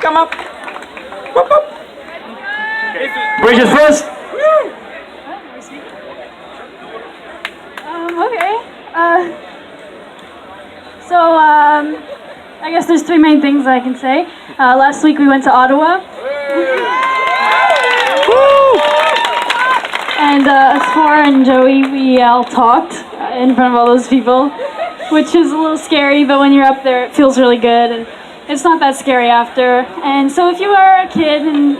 come up. Whoop, whoop. Bridget first. Okay. I guess there's three main things I can say. Last week we went to Ottawa. And Sfor and Joey, we all talked in front of all those people, which is a little scary, but when you're up there it feels really good, and it's not that scary after. And so if you are a kid and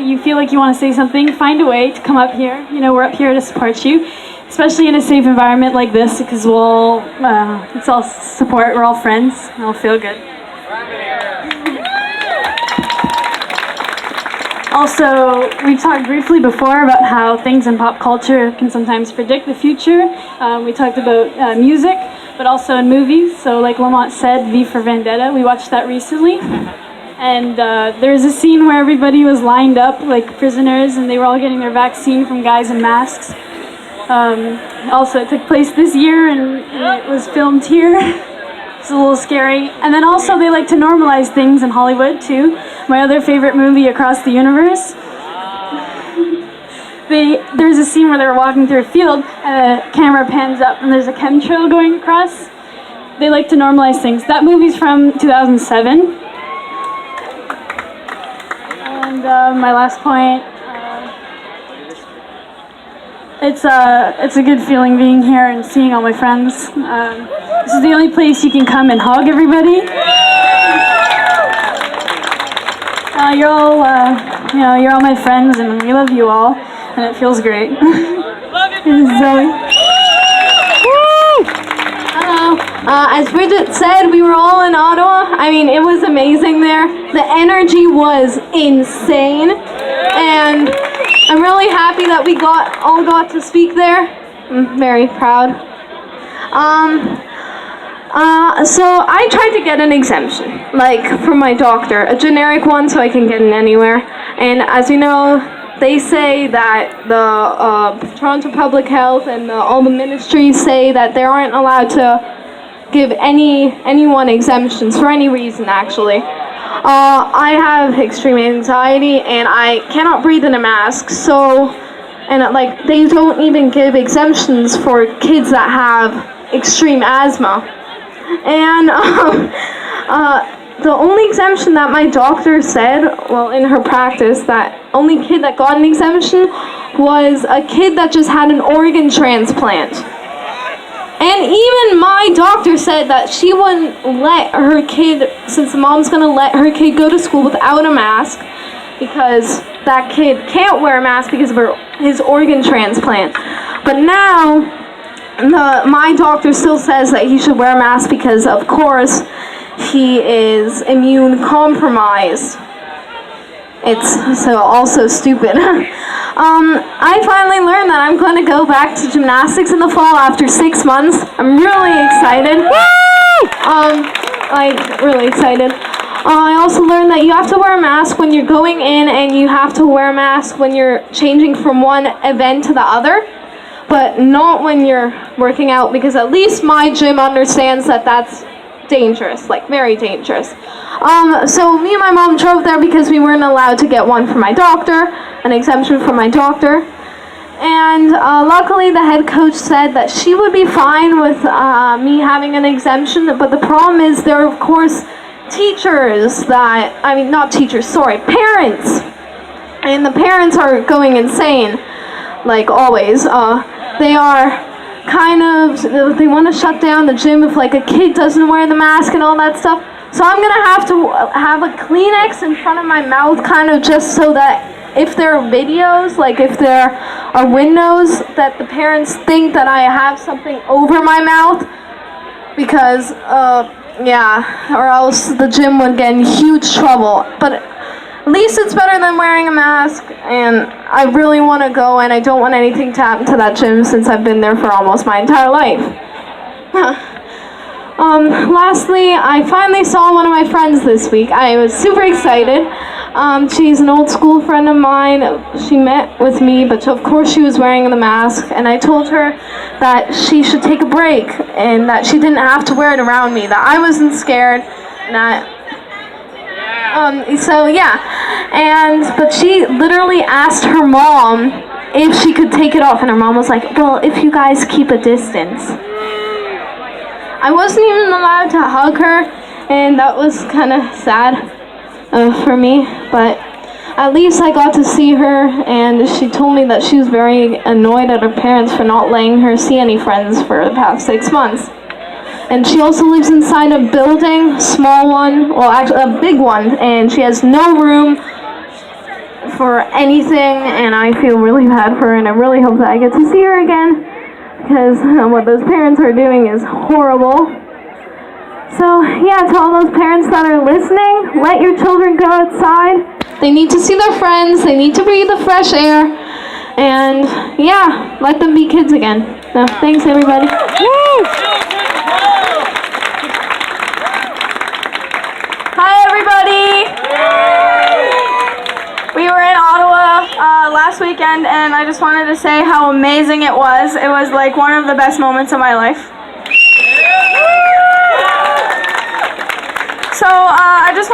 you feel like you want to say something, find a way to come up here. We're up here to support you, especially in a safe environment like this, because it's all support, we're all friends, and it'll feel good. Also, we've talked briefly before about how things in pop culture can sometimes predict the future. We talked about music, but also in movies. So like Lamont said, V for Vendetta, we watched that recently. And there's a scene where everybody was lined up like prisoners and they were all getting their vaccine from guys in masks. Also, it took place this year and it was filmed here. It's a little scary. And then also they like to normalize things in Hollywood too. My other favorite movie, Across the Universe. There's a scene where they're walking through a field and the camera pans up and there's a chemtrail going across. They like to normalize things. That movie's from 2007. And my last point, it's a good feeling being here and seeing all my friends. This is the only place you can come and hug everybody. You're all my friends, and we love you all, and it feels great. This is Zoe. Hello. As Bridget said, we were all in Ottawa. I mean, it was amazing there. The energy was insane, and I'm really happy that we all got to speak there. I'm very proud. So I tried to get an exemption, like from my doctor, a generic one so I can get in anywhere. And as you know, they say that the Toronto Public Health and all the ministries say that they aren't allowed to give anyone exemptions for any reason, actually. I have extreme anxiety and I cannot breathe in a mask, and they don't even give exemptions for kids that have extreme asthma. And the only exemption that my doctor said, well, in her practice, that only kid that got an exemption was a kid that just had an organ transplant. And even my doctor said that she wouldn't let her kid, since the mom's gonna let her kid go to school without a mask, because that kid can't wear a mask because of his organ transplant. But now, my doctor still says that he should wear a mask because, of course, he is immune compromised. It's also stupid. I finally learned that I'm going to go back to gymnastics in the fall after 6 months. I'm really excited. Really excited. I also learned that you have to wear a mask when you're going in, and you have to wear a mask when you're changing from one event to the other, but not when you're working out, because at least my gym understands that that's dangerous, like very dangerous. So me and my mom drove there because we weren't allowed to get one from my doctor, an exemption from my doctor. And luckily the head coach said that she would be fine with me having an exemption, but the problem is there are, of course, parents, and the parents are going insane, like always. They are they want to shut down the gym if like a kid doesn't wear the mask and all that stuff. So I'm gonna have to have a Kleenex in front of my mouth, kind of just so that if there are videos, like if there are windows, that the parents think that I have something over my mouth, because or else the gym would get in huge trouble. But at least it's better than wearing a mask, and I really want to go, and I don't want anything to happen to that gym since I've been there for almost my entire life. Lastly, I finally saw one of my friends this week. I was super excited. She's an old school friend of mine. She met with me, but of course she was wearing the mask, and I told her that she should take a break and that she didn't have to wear it around me, that I wasn't scared, and that So yeah, but she literally asked her mom if she could take it off, and her mom was like, well, if you guys keep a distance. I wasn't even allowed to hug her, and that was kind of sad for me, but at least I got to see her, and she told me that she was very annoyed at her parents for not letting her see any friends for the past 6 months. And she also lives inside a building, small one, well actually a big one, and she has no room for anything, and I feel really bad for her, and I really hope that I get to see her again, because what those parents are doing is horrible. So yeah, to all those parents that are listening, let your children go outside. They need to see their friends, they need to breathe the fresh air, and yeah, let them be kids again. So thanks everybody. Hi everybody! We were in Ottawa last weekend, and I just wanted to say how amazing it was. It was like one of the best moments of my life.